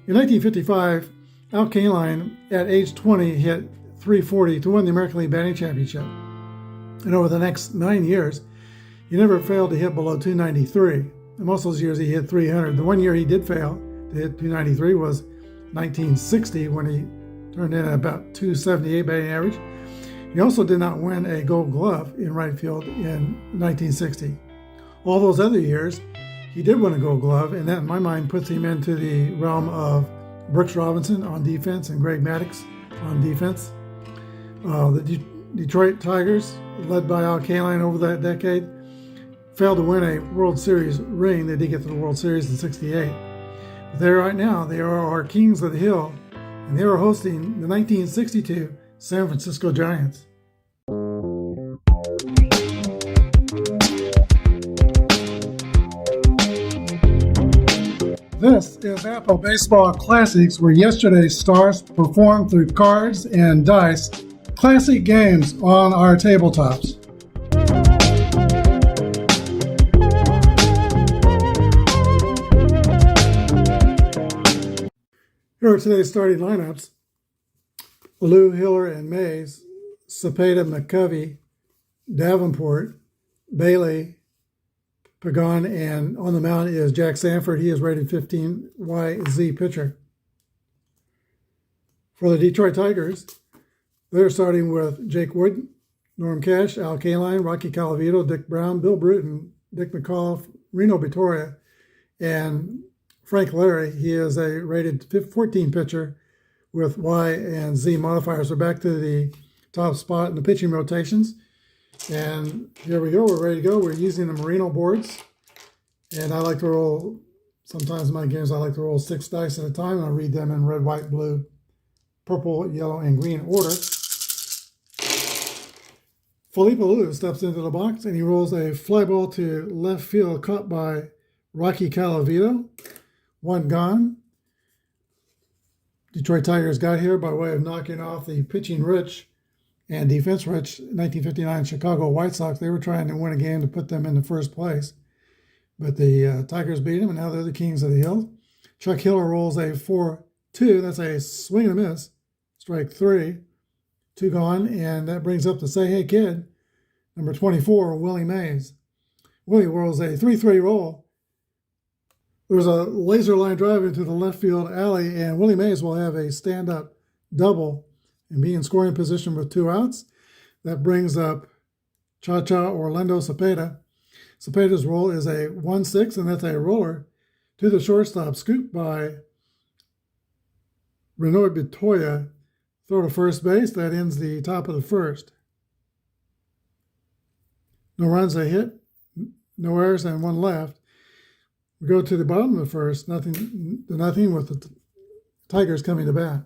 In 1955, Al Kaline, at age 20, hit .340 to win the American League Batting Championship. And over the next 9 years, he never failed to hit below .293. And most of those years he hit .300. The one year he did fail to hit .293 was 1960, when he turned in about .278 batting average. He also did not win a Gold Glove in right field in 1960. All those other years, he did win a Gold Glove, and that, in my mind, puts him into the realm of Brooks Robinson on defense and Greg Maddux on defense. The Detroit Tigers, led by Al Kaline over that decade, failed to win a World Series ring. They did get to the World Series in '68. But there right now, they are our Kings of the Hill, and they are hosting the 1962 San Francisco Giants. This is Apba Baseball Classics, where yesterday's stars performed through cards and dice, classic games on our tabletops. Here are today's starting lineups. Lou, Hiller, and Mays, Cepeda, McCovey, Davenport, Bailey, Pagan, and on the mound is Jack Sanford. He is rated 15YZ pitcher. For the Detroit Tigers, they're starting with Jake Wood, Norm Cash, Al Kaline, Rocky Colavito, Dick Brown, Bill Bruton, Dick McAuliffe, Reno Vittoria, and Frank Larry. He is a rated 14 pitcher with Y and Z modifiers. We're back to the top spot in the pitching rotations. And here we go. We're ready to go. We're using the Merino boards. And I like to roll, sometimes in my games, I like to roll 6 dice at a time. And I'll read them in red, white, blue, purple, yellow, and green order. Felipe Alou steps into the box and he rolls a fly ball to left field caught by Rocky Colavito. 1 gone. Detroit Tigers got here by way of knocking off the pitching rich and defense rich 1959 Chicago White Sox. They were trying to win a game to put them in the first place, but the Tigers beat them, and now they're the Kings of the Hill. Chuck Hiller rolls a 4-2. That's a swing and a miss. Strike 3. 2 gone, and that brings up the Say Hey Kid, number 24, Willie Mays. Willie rolls a 3-3 roll. There's a laser line drive into the left field alley, and Willie Mays will have a stand-up double and be in scoring position with 2 outs. That brings up Cha-Cha Orlando Cepeda. Cepeda's roll is a 1-6, and that's a roller to the shortstop, scooped by Reno Vittoria. Throw to first base. That ends the top of the first. No runs, a hit, no errors, and 1 left. We go to the bottom of the first, nothing with the Tigers coming to bat.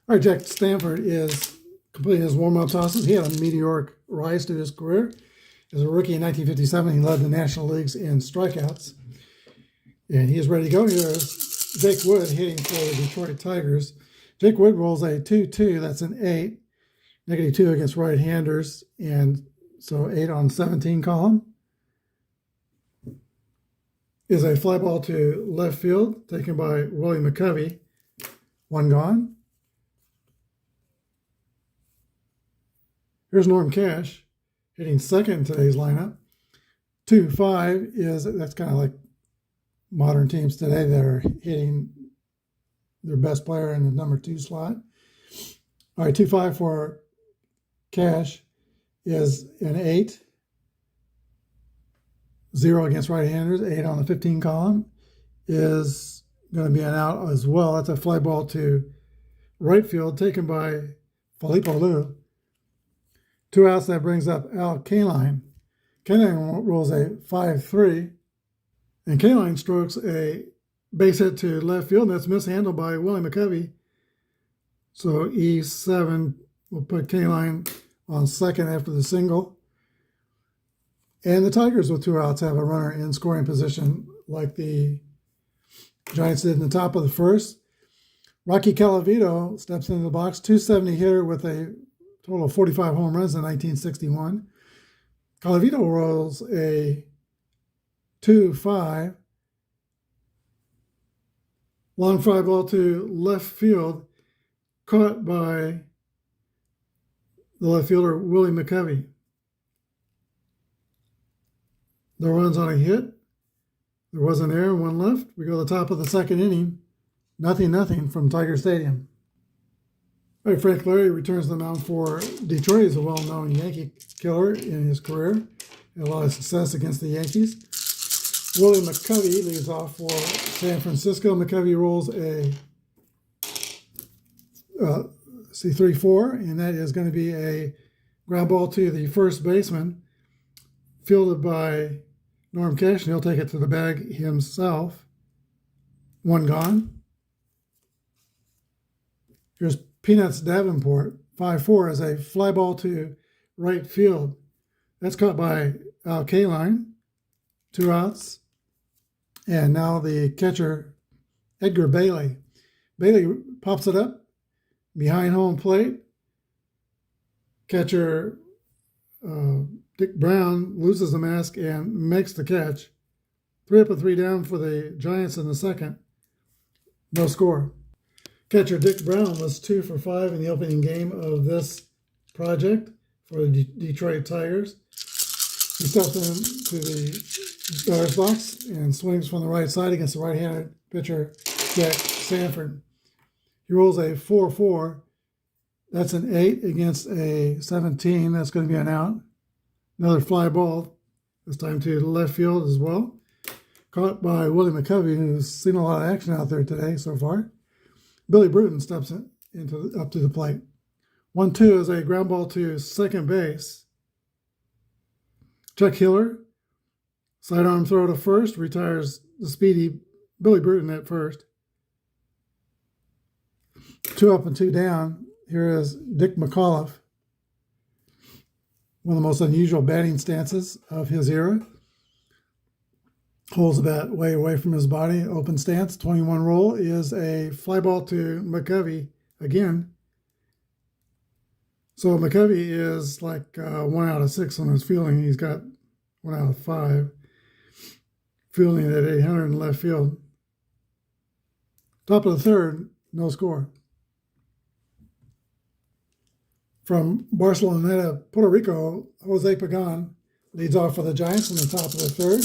All right, Jack Sanford is completing his warm-up tosses. He had a meteoric rise to his career. As a rookie in 1957, he led the National Leagues in strikeouts. And he is ready to go. Here's Jake Wood hitting for the Detroit Tigers. Jake Wood rolls a 2-2. That's an 8. -2 against right-handers. And so 8 on 17 column. Is a fly ball to left field, taken by Willie McCovey. 1 gone. Here's Norm Cash hitting second in today's lineup. 2-5 that's kind of like modern teams today that are hitting their best player in the number 2 slot. All right, 2-5 for Cash is an 8. 0 against right-handers, 8 on the 15 column, is going to be an out as well. That's a fly ball to right field, taken by Felipe Alou. 2 outs, that brings up Al Kaline. Kaline rolls a 5-3, and Kaline strokes a base hit to left field, and that's mishandled by Willie McCovey. So E7 will put Kaline on second after the single. And the Tigers, with 2 outs, have a runner in scoring position like the Giants did in the top of the first. Rocky Colavito steps into the box, 270 hitter with a total of 45 home runs in 1961. Colavito rolls a 2-5. Long fly ball to left field, caught by the left fielder, Willie McCovey. No runs on a hit. There was an error, one left. We go to the top of the second inning. 0-0 from Tiger Stadium. All right, Frank Larry returns to the mound for Detroit. He's a well-known Yankee killer in his career. Had a lot of success against the Yankees. Willie McCovey leads off for San Francisco. McCovey rolls a 3-4, and that is going to be a ground ball to the first baseman, fielded by Norm Cash, and he'll take it to the bag himself. One gone. Here's Peanuts Davenport, 5-4, as a fly ball to right field. That's caught by Al Kaline. 2 outs. And now the catcher, Edgar Bailey. Bailey pops it up behind home plate. Catcher Dick Brown loses the mask and makes the catch. 3 up and 3 down for the Giants in the second. No score. Catcher Dick Brown was 2 for 5 in the opening game of this project for the Detroit Tigers. He steps into the batter's box and swings from the right side against the right-handed pitcher, Jack Sanford. He rolls a 4-4. That's an 8 against a 17. That's going to be an out. Another fly ball, this time to left field as well. Caught by Willie McCovey, who's seen a lot of action out there today so far. Billy Bruton steps up to the plate. 1-2 is a ground ball to second base. Chuck Hiller, sidearm throw to first, retires the speedy Billy Bruton at first. 2 up and 2 down. Here is Dick McAuliffe. One of the most unusual batting stances of his era. Holds the bat way away from his body. Open stance, 21 roll is a fly ball to McCovey again. So McCovey is like 1 out of 6 on his fielding. He's got 1 out of 5. Fielding at 800 in left field. Top of the third, no score. From Barcelona, Puerto Rico, Jose Pagan leads off for the Giants in the top of the third.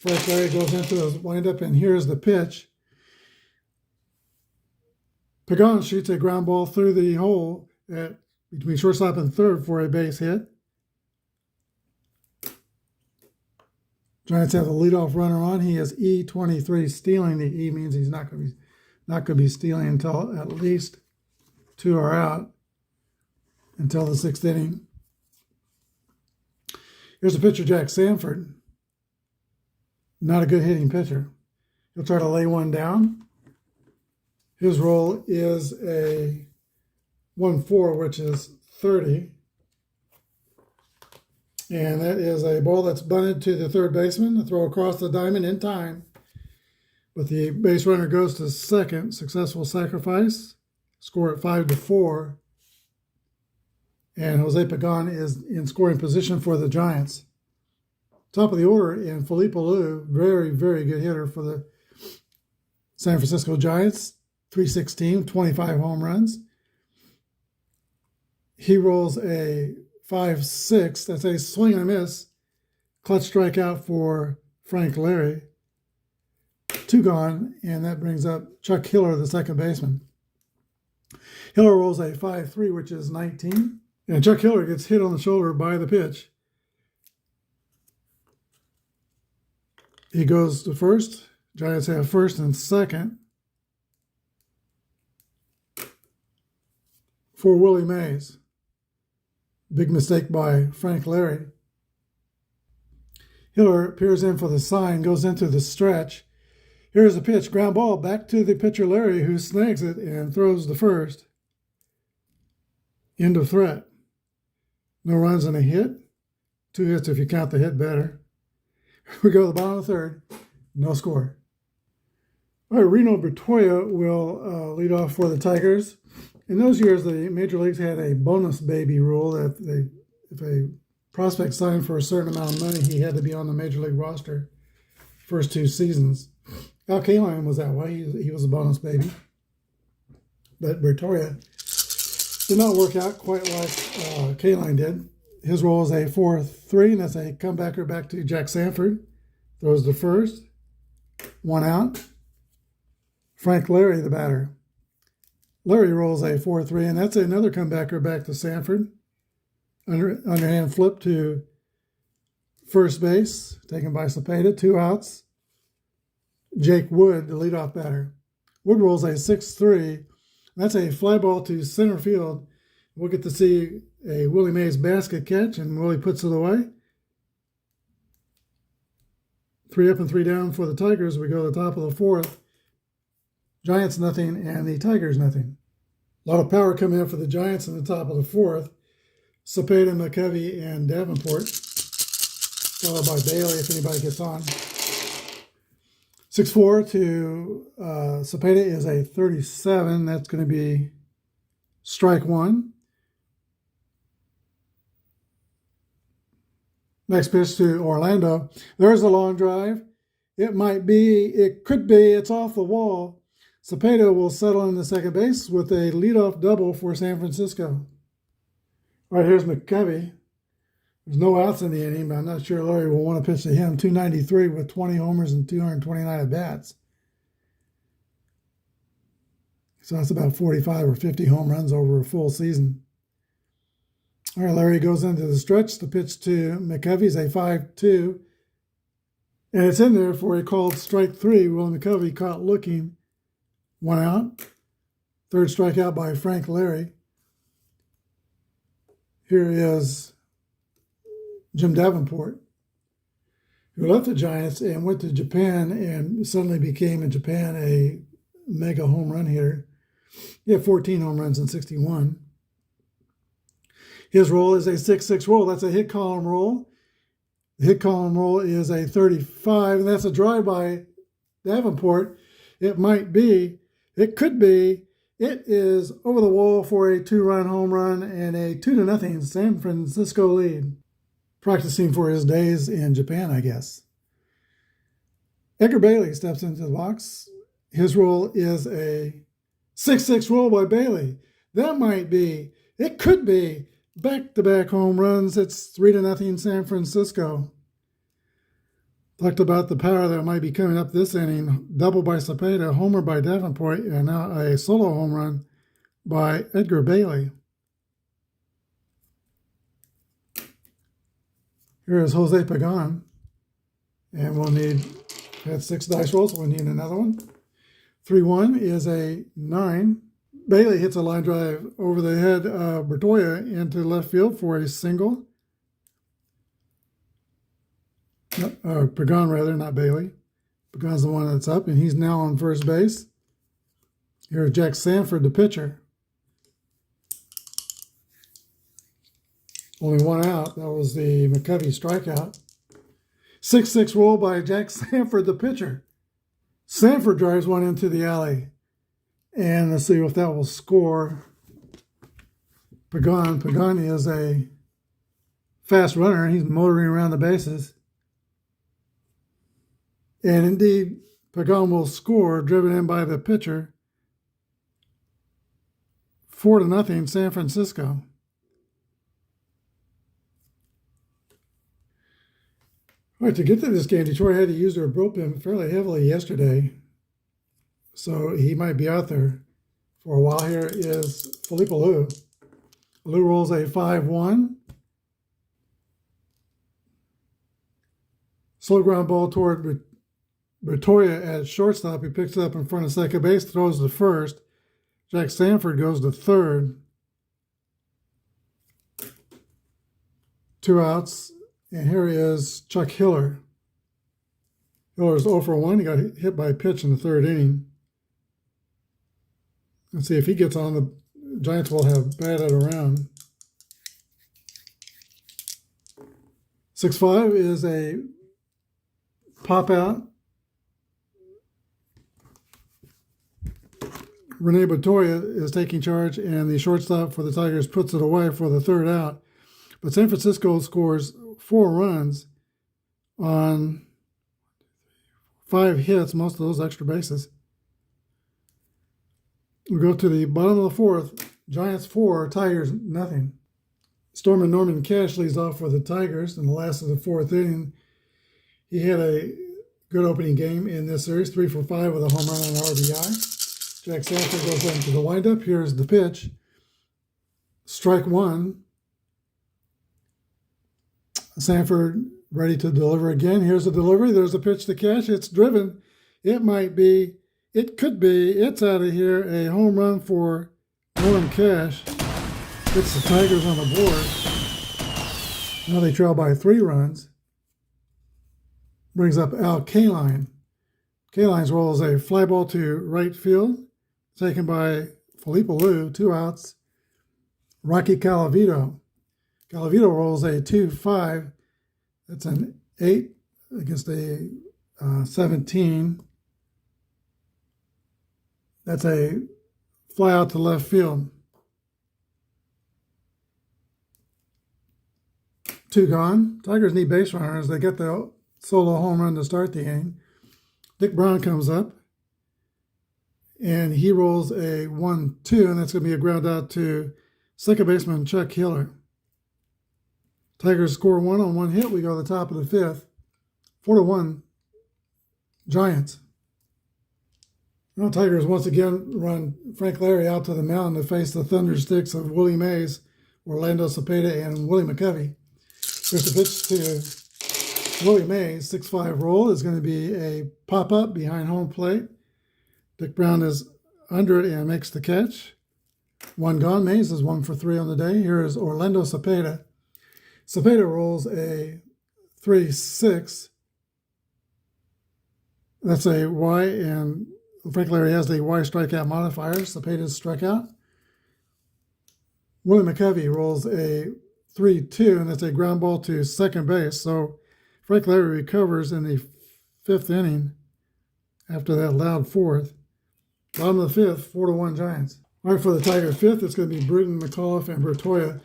Frank Larry goes into his windup, and here's the pitch. Pagan shoots a ground ball through the hole between shortstop and third for a base hit. Giants have the leadoff runner on. He is E23 stealing. The E means he's not going to be stealing until at least 2 are out until the 6th inning. Here's the pitcher, Jack Sanford. Not a good hitting pitcher. He'll try to lay one down. His roll is a 1-4, which is 30. And that is a ball that's bunted to the third baseman. A throw across the diamond in time. But the base runner goes to second. Successful sacrifice. Score at 5-4. And Jose Pagan is in scoring position for the Giants. Top of the order in Felipe Alou, very, very good hitter for the San Francisco Giants. .316, 25 home runs. He rolls a 5-6. That's a swing and a miss. Clutch strikeout for Frank Larry. 2 gone, and that brings up Chuck Hiller, the second baseman. Hiller rolls a 5-3, which is 19. And Chuck Hiller gets hit on the shoulder by the pitch. He goes to first. Giants have first and second for Willie Mays. Big mistake by Frank Larry. Hiller appears in for the sign, goes into the stretch. Here's the pitch, ground ball back to the pitcher Larry, who snags it and throws the first. End of threat. No runs and a hit. 2 hits if you count the hit better. We go to the bottom of the third. No score. All right, Reno Bertoia will lead off for the Tigers. In those years, the major leagues had a bonus baby rule that if a prospect signed for a certain amount of money, he had to be on the major league roster first 2 seasons. Kaline was that way. He was a bonus baby. But Bertoria did not work out quite like Kaline did. His role is a 4-3, and that's a comebacker back to Jack Sanford. Throws the first. 1 out. Frank Larry, the batter. Larry rolls a 4-3, and that's another comebacker back to Sanford. Underhand flip to first base, taken by Cepeda. 2 outs. Jake Wood, the leadoff batter. Wood rolls a 6-3. That's a fly ball to center field. We'll get to see a Willie Mays basket catch, and Willie puts it away. 3 up and 3 down for the Tigers. We go to the top of the 4th. Giants nothing, and the Tigers nothing. A lot of power coming in for the Giants in the top of the 4th. Cepeda, McCovey, and Davenport. Followed by Bailey if anybody gets on. 6-4 to Cepeda is a 37. That's going to be strike 1. Next pitch to Orlando. There's a long drive. It might be, it could be, it's off the wall. Cepeda will settle in the second base with a leadoff double for San Francisco. All right, here's McCovey. There's no outs in the inning, but I'm not sure Larry will want to pitch to him. 293 with 20 homers and 229 at-bats. So that's about 45 or 50 home runs over a full season. All right, Larry goes into the stretch. The pitch to McCovey's a 5-2. And it's in there for a called strike 3. Will McCovey caught looking. 1 out. Third strikeout by Frank Larry. Here is Jim Davenport, who left the Giants and went to Japan and suddenly became in Japan a mega home run hitter. He had 14 home runs in 61. His roll is a 6-6 roll. That's a hit column roll. The hit column roll is a 35, and that's a drive by Davenport. It might be, it could be, it is over the wall for a 2-run home run and a 2-0 San Francisco lead. Practicing for his days in Japan, I guess. Edgar Bailey steps into the box. His roll is a 6-6 roll by Bailey. That might be, it could be, back-to-back home runs. It's 3-0 San Francisco. Talked about the power that might be coming up this inning. Double by Cepeda, homer by Davenport, and now a solo home run by Edgar Bailey. Here is Jose Pagan. And we'll need, had 6 dice rolls, we'll need another one. 3-1 is a 9. Bailey hits a line drive over the head of Bertoia into left field for a single. Pagan rather, not Bailey. Pagan's the one that's up, and he's now on first base. Here's Jack Sanford, the pitcher. Only 1 out. That was the McCovey strikeout. 6-6 roll by Jack Sanford, the pitcher. Sanford drives one into the alley. And let's see if that will score. Pagan. Pagan is a fast runner. He's motoring around the bases. And indeed, Pagan will score, driven in by the pitcher. 4-0 San Francisco. All right, to get to this game, Detroit had to use their bullpen fairly heavily yesterday. So he might be out there for a while. Here is Felipe Alou. Alou rolls a 5-1. Slow ground ball toward Bertoia at shortstop. He picks it up in front of second base, throws to first. Jack Sanford goes to third. 2 outs. And here is Chuck Hiller. Hiller's 0 for 1. He got hit by a pitch in the 3rd inning. Let's see if he gets on. The Giants will have batted around. 6-5 is a pop out. Rene Bertoia is taking charge, and the shortstop for the Tigers puts it away for the 3rd out. But San Francisco scores 4 runs on 5 hits, most of those extra bases. We go to the bottom of the fourth. Giants 4, Tigers nothing. Storm and Norman Cash leads off for the Tigers in the last of the fourth inning. He had a good opening game in this series, 3 for 5 with a home run and an RBI. Jack Sanford goes into the windup. Here's the pitch. Strike one. Sanford ready to deliver again. Here's the delivery. There's the pitch to Cash. It's driven. It might be. It could be. It's out of here. A home run for Norman Cash. Gets the Tigers on the board. Now they trail by 3 runs. Brings up Al Kaline. Kaline's roll is a fly ball to right field, taken by Felipe Alou, 2 outs. Rocky Calavito. Calavito rolls a 2-5. That's an 8 against a 17. That's a fly out to left field. 2 gone. Tigers need base runners. They get the solo home run to start the inning. Dick Brown comes up, and he rolls a 1-2, and that's going to be a ground out to second baseman Chuck Hiller. Tigers score 1 on 1 hit. We go to the top of the fifth. 4-1, Giants. Now Tigers once again run Frank Larry out to the mound to face the Thundersticks of Willie Mays, Orlando Cepeda, and Willie McCovey. There's the pitch to Willie Mays. 6-5 roll is going to be a pop-up behind home plate. Dick Brown is under it and makes the catch. 1 gone. Mays is 1 for 3 on the day. Here is Orlando Cepeda. Cepeda rolls a 3-6. That's a Y, and Frank Larry has the Y strikeout modifier. Cepeda's strikeout. Willie McCovey rolls a 3-2, and that's a ground ball to second base. So Frank Larry recovers in the 5th inning after that loud 4th. Bottom of the 5th, 4-1 Giants. All right, for the Tiger 5th, it's going to be Bruton, McAuliffe, and Bertoya.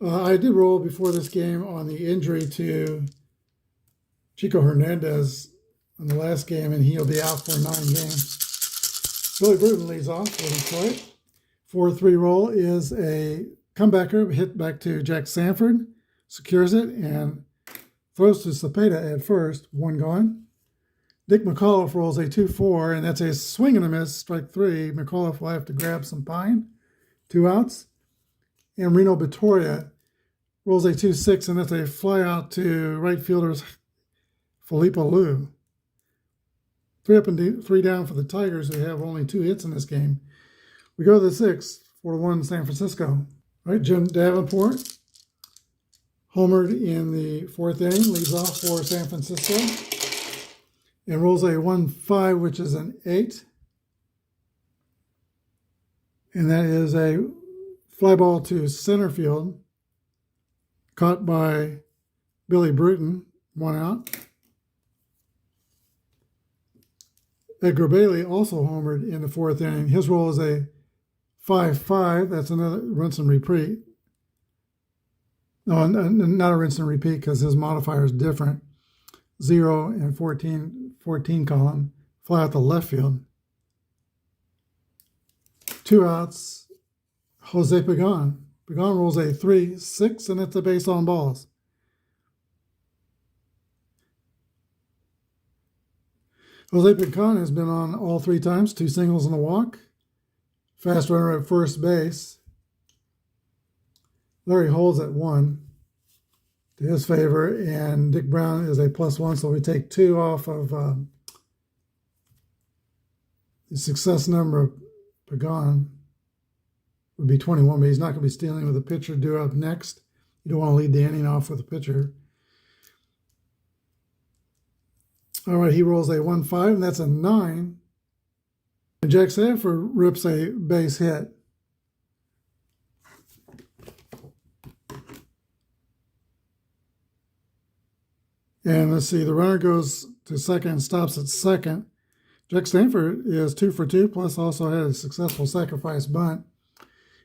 I did roll before this game on the injury to Chico Hernandez in the last game, and he'll be out for 9 games. Billy Bruton leads off for Detroit. 4-3 roll is a comebacker, hit back to Jack Sanford, secures it, and throws to Cepeda at first, 1 gone. Dick McAuliffe rolls a 2-4, and that's a swing and a miss, strike 3. McAuliffe will have to grab some pine, 2 outs. And Reno Batoria rolls a 2-6, and that's a fly out to right fielders Felipe Alou. 3 up and 3 down for the Tigers, who have only 2 hits in this game. We go to the 6th, 4-1 San Francisco. All right, Jim Davenport homered in the 4th inning, leads off for San Francisco, and rolls a 1-5, which is an 8. And that is a fly ball to center field, caught by Billy Bruton, 1 out. Edgar Bailey also homered in the 4th inning. His roll is a 5-5. That's another rinse and repeat. No, not a rinse and repeat because his modifier is different. 0 and 14 column, fly out to left field. 2 outs, Jose Pagan. Pagan rolls a 3-6, and it's a base on balls. Jose Pagan has been on all 3 times, 2 singles and a walk. Fast runner at first base. Larry holds at 1 to his favor, and Dick Brown is a +1, so we take 2 off of the success number of Pagan. Would be 21, but he's not going to be stealing with a pitcher due up next. You don't want to lead the inning off with a pitcher. All right, he rolls a 1-5, and that's a 9. And Jack Sanford rips a base hit. And let's see, the runner goes to second and stops at second. Jack Sanford is 2 for 2, plus also had a successful sacrifice bunt.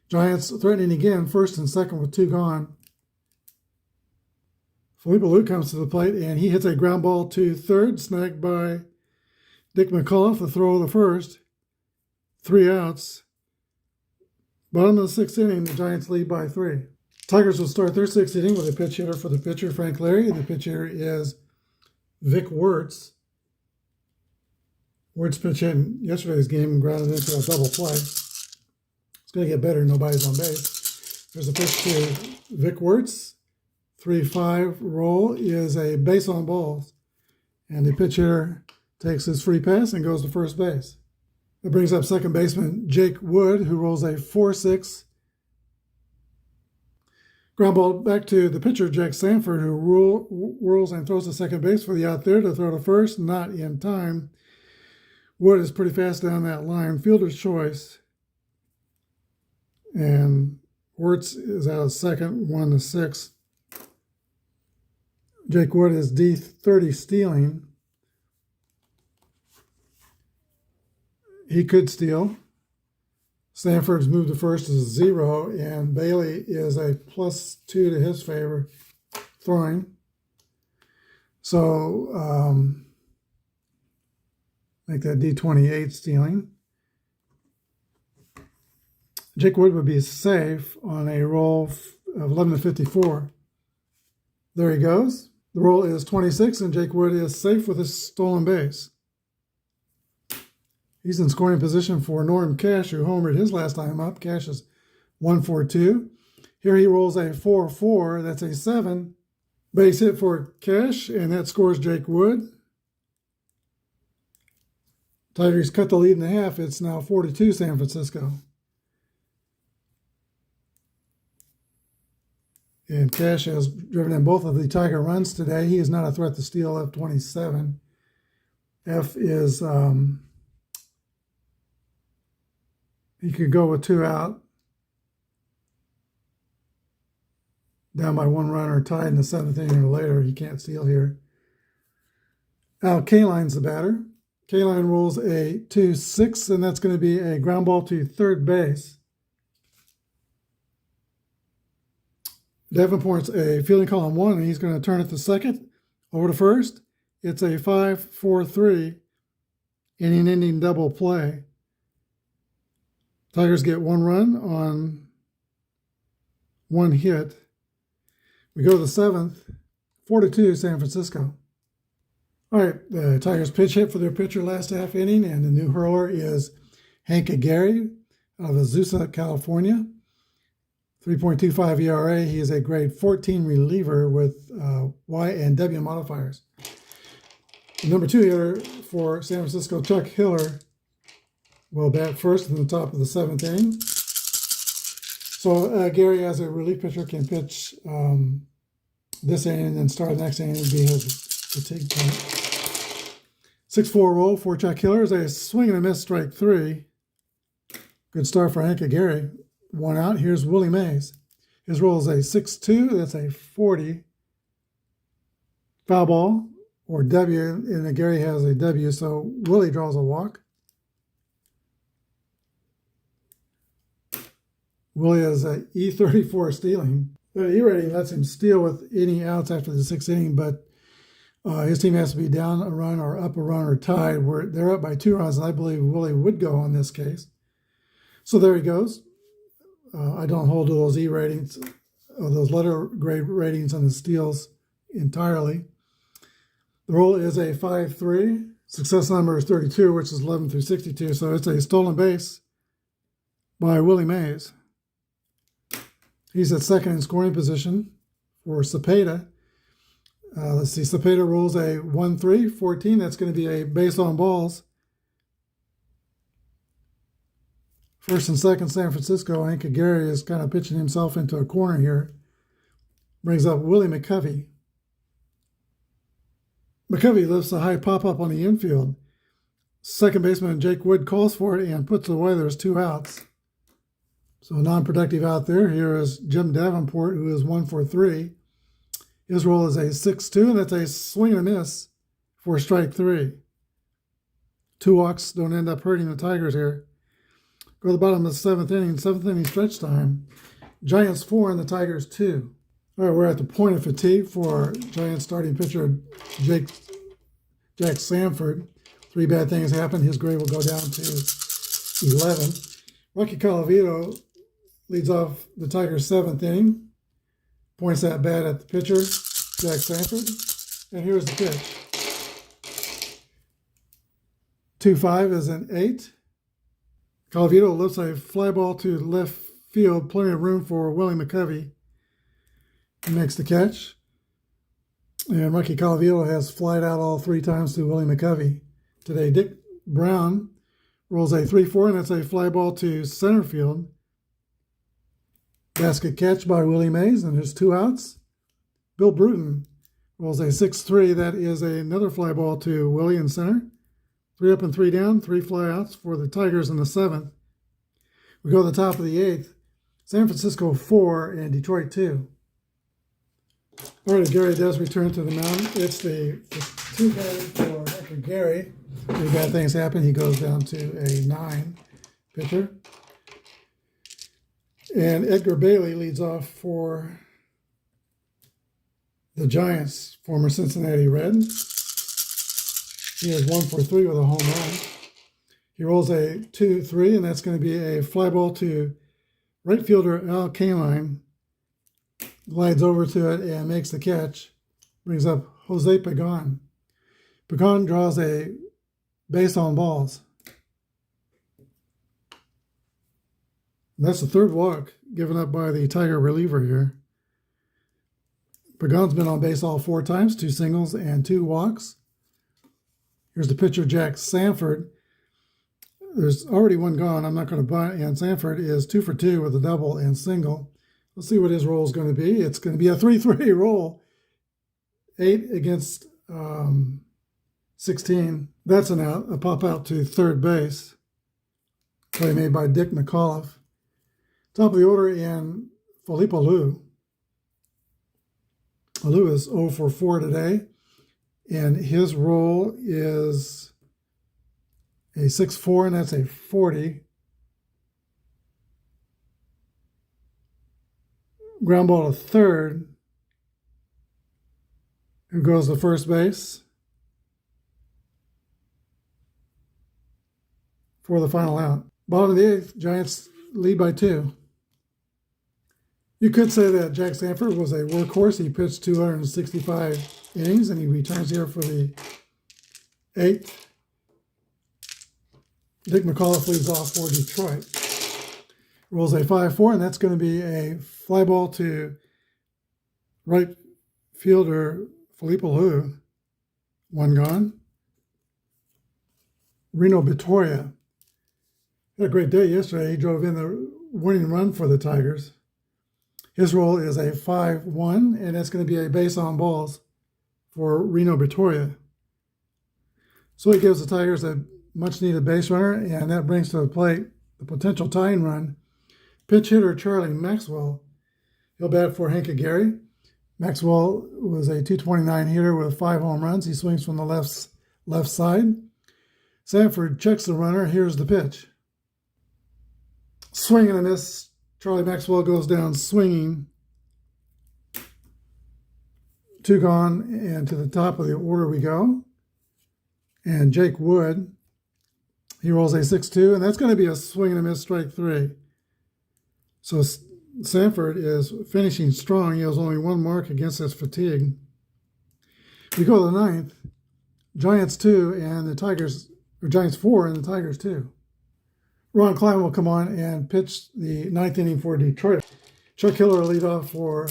Giants threatening again, first and second with 2 gone. Felipe Alou comes to the plate, and he hits a ground ball to third, snagged by Dick McCullough, the throw of the first. 3 outs. Bottom of the 6th inning, the Giants lead by 3. Tigers will start their 6th inning with a pitch hitter for the pitcher, Frank Larry. The pitch hitter is Vic Wertz. Wertz pitched in yesterday's game and grounded into a double play. It's going to get better. Nobody's on base. There's a pitch to Vic Wertz. 3-5 roll is a base on balls. And the pitch hitter takes his free pass and goes to first base. That brings up second baseman Jake Wood, who rolls a 4-6. Ground ball back to the pitcher, Jack Sanford, who whirls and throws to second base for the out there to throw to first. Not in time. Wood is pretty fast down that line. Fielder's choice. And Wertz is out of second, 1-6. Jake Wood is D30 stealing. He could steal. Stanford's moved to first is 0, and Bailey is a +2 to his favor, throwing. So, make that D28 stealing. Jake Wood would be safe on a roll of 11-54. There he goes. The roll is 26, and Jake Wood is safe with a stolen base. He's in scoring position for Norton Cash, who homered his last time up. Cash is 1-4-2. Here he rolls a 4-4. That's a 7. Base hit for Cash, and that scores Jake Wood. Tigers cut the lead in half. It's now 4-2 San Francisco. And Cash has driven in both of the Tiger runs today. He is not a threat to steal, F27. F is... he could go with 2 out, down by 1 run or tied in the 7th inning or later. He can't steal here. Al Kaline's the batter. Kaline rolls a 2-6, and that's going to be a ground ball to third base. Davenport's a fielding call on 1, and he's going to turn it to second. Over to first. It's a 5-4-3 inning-ending double play. Tigers get 1 run on 1 hit. We go to the 7th, 4-2 San Francisco. All right, the Tigers pitch hit for their pitcher last half inning, and the new hurler is Hank Gary out of Azusa, California. 3.25 ERA. He is a grade 14 reliever with Y and W modifiers. The number 2 hitter for San Francisco, Chuck Hiller, will bat first in the top of the 7th inning. So Gary, as a relief pitcher, can pitch this inning and then start the next inning and be his fatigue point. 6-4 roll for Chuck Hiller is a swing and a miss, strike 3. Good start for Hank Gary. 1 out. Here's Willie Mays. His roll is a 6-2. That's a 40. Foul ball, or W, and Gary has a W, so Willie draws a walk. Willie has a E34 stealing. The E rating lets him steal with any outs after the 6th inning, but his team has to be down a run or up a run or tied. They're up by 2 runs, and I believe Willie would go on this case. So there he goes. I don't hold to those E ratings, or those letter grade ratings on the steals entirely. The roll is a 5-3. Success number is 32, which is 11 through 62. So it's a stolen base by Willie Mays. He's at second in scoring position for Cepeda. Let's see, Cepeda rolls a 1-3, 14. That's going to be a base on balls. First and second, San Francisco. Hank Gary is kind of pitching himself into a corner here. Brings up Willie McCovey. McCovey lifts a high pop-up on the infield. Second baseman Jake Wood calls for it and puts it away. There's 2 outs. So non-productive out there. Here is Jim Davenport, who is 1-for-3. His roll is a 6-2, and that's a swing and a miss for strike 3. 2 walks don't end up hurting the Tigers here. Go to the bottom of the 7th inning. 7th inning stretch time. Giants 4 and the Tigers 2. All right, we're at the point of fatigue for Giants starting pitcher Jack Sanford. 3 bad things happen. His grade will go down to 11. Rocky Colavito leads off the Tigers' 7th inning. Points that bat at the pitcher, Jack Sanford. And here's the pitch. 2-5 is an 8. Colavito lifts a fly ball to left field, plenty of room for Willie McCovey. He makes the catch. And Rocky Colavito has flied out all 3 times to Willie McCovey. Today, Dick Brown rolls a 3-4, and that's a fly ball to center field. Basket catch by Willie Mays, and there's 2 outs. Bill Bruton rolls a 6-3. That is another fly ball to Willie in center. 3 up and 3 down, 3 fly outs for the Tigers in the 7th. We go to the top of the 8th. San Francisco 4 and Detroit 2. All right, Gary does return to the mound. It's the 2 batting for Hector Gary. 3 bad things happen. He goes down to a 9 pitcher. And Edgar Bailey leads off for the Giants, former Cincinnati Red. He is 1 for 3 with a home run. He rolls a 2-3, and that's going to be a fly ball to right fielder Al Kaline. Glides over to it and makes the catch. Brings up Jose Pagan. Pagan draws a base on balls. And that's the 3rd walk given up by the Tiger reliever here. Pagan's been on base all 4 times, 2 singles and 2 walks. Here's the pitcher, Jack Sanford. There's already 1 gone. I'm not going to buy it. And Sanford is 2 for 2 with a double and single. Let's see what his roll is going to be. It's going to be a 3-3 roll. 8 against 16. That's an out. A pop out to third base. Play made by Dick McAuliffe. Top of the order in Felipe Alou. Alou is 0 for 4 today. And his roll is a 6-4, and that's a 40. Ground ball to third. Who goes to first base for the final out. Bottom of the 8th, Giants lead by 2. You could say that Jack Sanford was a workhorse. He pitched 265 innings, and he returns here for the 8th. Dick McAuliffe leads off for Detroit. Rolls a 5-4, and that's going to be a fly ball to right fielder Felipe Alou. 1 gone. Reno Bitoria had a great day yesterday. He drove in the winning run for the Tigers. His roll is a 5-1, and that's going to be a base on balls for Reno Bitoria. So he gives the Tigers a much-needed base runner, and that brings to the plate the potential tying run. Pitch hitter Charlie Maxwell. He'll bat for Hank Gary. Maxwell was a .229 hitter with 5 home runs. He swings from the left side. Sanford checks the runner. Here's the pitch. Swing and a miss. Charlie Maxwell goes down swinging. 2 gone, and to the top of the order we go. And Jake Wood, he rolls a 6-2, and that's going to be a swing and a miss, strike 3. So Sanford is finishing strong. He has only 1 mark against his fatigue. We go to the 9th. Giants 2 and the Tigers, or Giants 4 and the Tigers 2. Ron Klein will come on and pitch the 9th inning for Detroit. Chuck Hiller will lead off for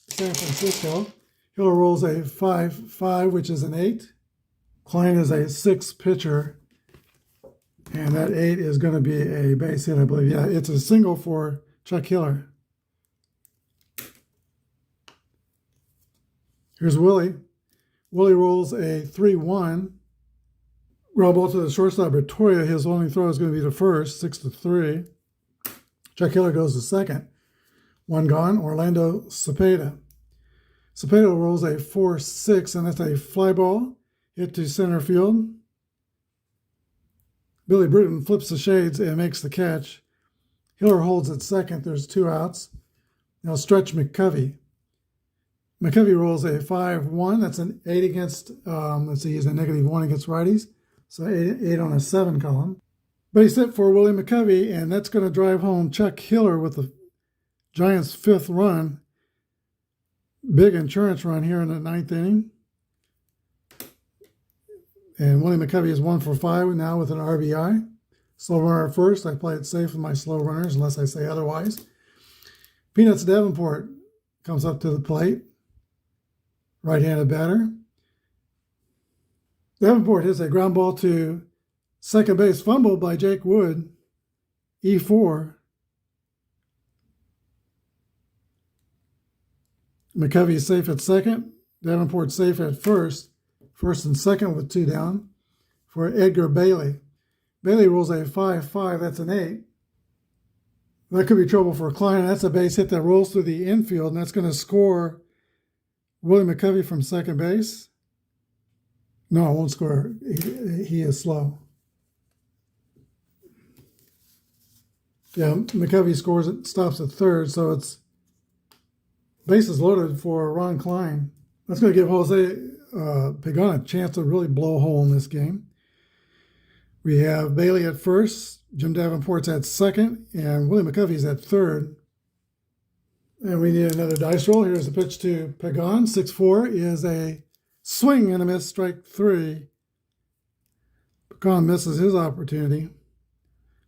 San Francisco. Hiller rolls a 5-5, which is an 8. Klein is a 6 pitcher, and that 8 is going to be a base hit, I believe. Yeah, it's a single for Chuck Hiller. Here's Willie. Willie rolls a 3-1. Ground ball to the shortstop, Bertoya. His only throw is going to be to first, 6-3. Chuck Hiller goes to second. 1 gone, Orlando Cepeda. Cepeda rolls a 4-6, and that's a fly ball hit to center field. Billy Bruton flips the shades and makes the catch. Hiller holds at second. There's 2 outs. Now Stretch McCovey. McCovey rolls a 5-1. That's an 8 against, let's see, he's a -1 against righties. So 8 on a 7 column. Base hit for Willie McCovey, and that's going to drive home Chuck Hiller with the Giants' 5th run. Big insurance run here in the 9th inning. And Willie McCovey is 1 for 5 now with an RBI. Slow runner at first. I play it safe with my slow runners unless I say otherwise. Peanuts Davenport comes up to the plate. Right-handed batter. Davenport hits a ground ball to second base, fumbled by Jake Wood. E4. McCovey is safe at second. Davenport safe at first. First and second with 2 down for Edgar Bailey. Bailey rolls a 5-5. That's an 8. That could be trouble for Klein. That's a base hit that rolls through the infield, and that's going to score Willie McCovey from second base. No, it won't score. He is slow. Yeah, McCovey scores it, stops at third, so it's bases loaded for Ron Klein. That's going to give Jose Pagan a chance to really blow a hole in this game. We have Bailey at first, Jim Davenport's at second, and Willie McCovey's at third. And we need another dice roll. Here's the pitch to Pagan. 6-4 is a swing and a miss, strike 3. Pagan misses his opportunity.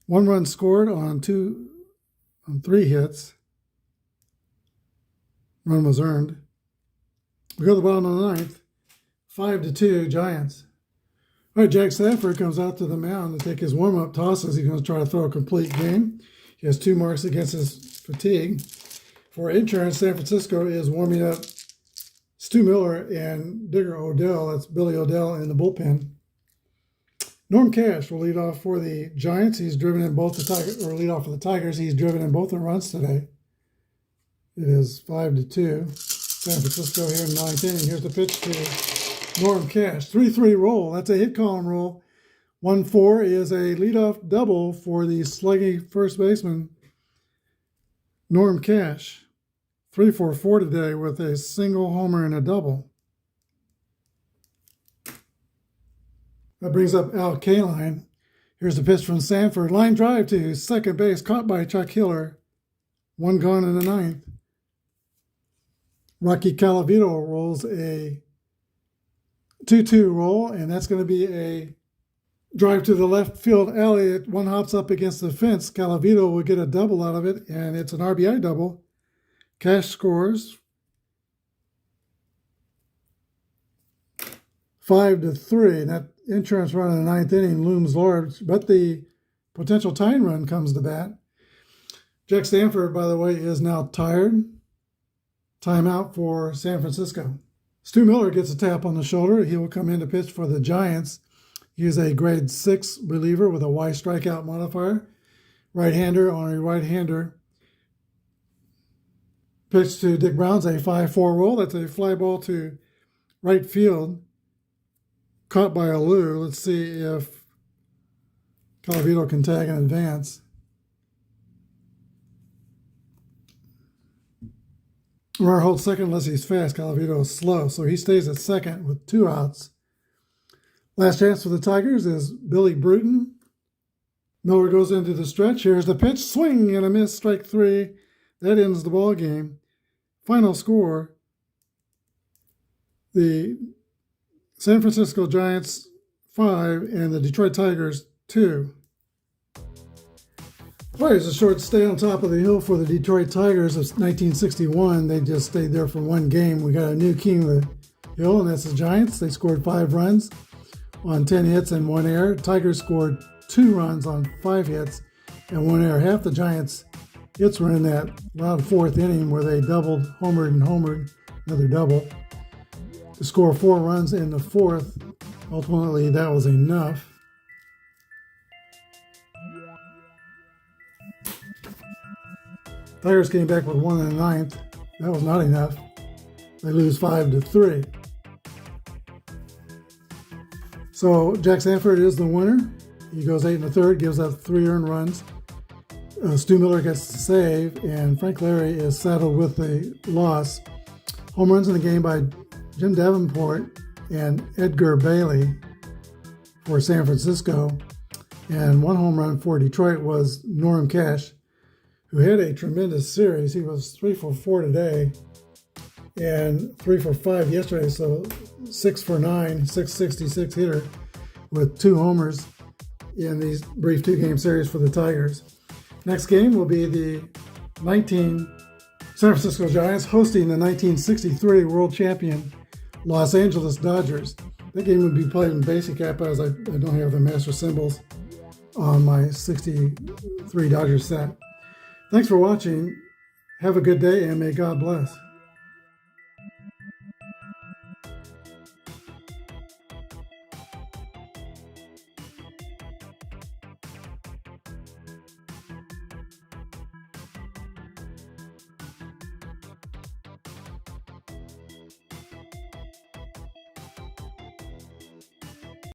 1 run scored on 3 hits. Run was earned. We go to the bottom of the 9th. 5-2 Giants. All right, Jack Sanford comes out to the mound to take his warm-up tosses. He's going to try to throw a complete game. He has 2 marks against his fatigue. For insurance, San Francisco is warming up Stu Miller and Digger Odell. That's Billy Odell in the bullpen. Norm Cash will lead off for the Giants. He's driven in both the Tigers, or lead off for the Tigers. He's driven in both the runs today. It is 5-2. San Francisco here in the 9th inning. Here's the pitch to Norm Cash. 3-3 roll. That's a hit column roll. 1-4 is a leadoff double for the sluggy first baseman, Norm Cash. 3-4 today with a single homer and a double. That brings up Al Kaline. Here's the pitch from Sanford. Line drive to second base, caught by Chuck Hiller. 1 gone in the 9th. Rocky Calavito rolls a 2-2 roll, and that's going to be a drive to the left field alley. 1 hops up against the fence. Calavito will get a double out of it, and it's an RBI double. Cash scores 5-3, and that insurance run in the 9th inning looms large, but the potential tying run comes to bat. Jack Sanford, by the way, is now tired. Timeout for San Francisco. Stu Miller gets a tap on the shoulder. He will come in to pitch for the Giants. He is a grade 6 reliever with a Y strikeout modifier. Right-hander on a right-hander. Pitch to Dick Brown's a 5-4 roll. That's a fly ball to right field. Caught by Alou. Let's see if Calavito can tag in advance. Runner holds second unless he's fast. Calavito is slow, so he stays at second with 2 outs. Last chance for the Tigers is Billy Bruton. Miller goes into the stretch. Here's the pitch. Swing and a miss. Strike 3. That ends the ball game. Final score: the San Francisco Giants 5 and the Detroit Tigers 2. Well, it's a short stay on top of the hill for the Detroit Tigers of 1961. They just stayed there for 1 game. We got a new king of the hill, and that's the Giants. They scored 5 runs on 10 hits and 1 error. Tigers scored 2 runs on 5 hits and 1 error. Half the Giants' hits were in that around 4th inning where they doubled, homered, another double, to score 4 runs in the 4th. Ultimately, that was enough. Tigers came back with 1 in the 9th. That was not enough. They lose 5-3. So Jack Sanford is the winner. He goes 8 1/3, gives up 3 earned runs. Stu Miller gets the save, and Frank Larry is saddled with the loss. Home runs in the game by Jim Davenport and Edgar Bailey for San Francisco. And one home run for Detroit was Norm Cash, who had a tremendous series. He was 3 for 4 today and 3 for 5 yesterday, so 6 for 9, 666 hitter with 2 homers in these brief 2-game series for the Tigers. Next game will be the San Francisco Giants hosting the 1963 world champion Los Angeles Dodgers. That game would be played in basic Apba, as I don't have the master symbols on my 63 Dodgers set. Thanks for watching. Have a good day, and may God bless.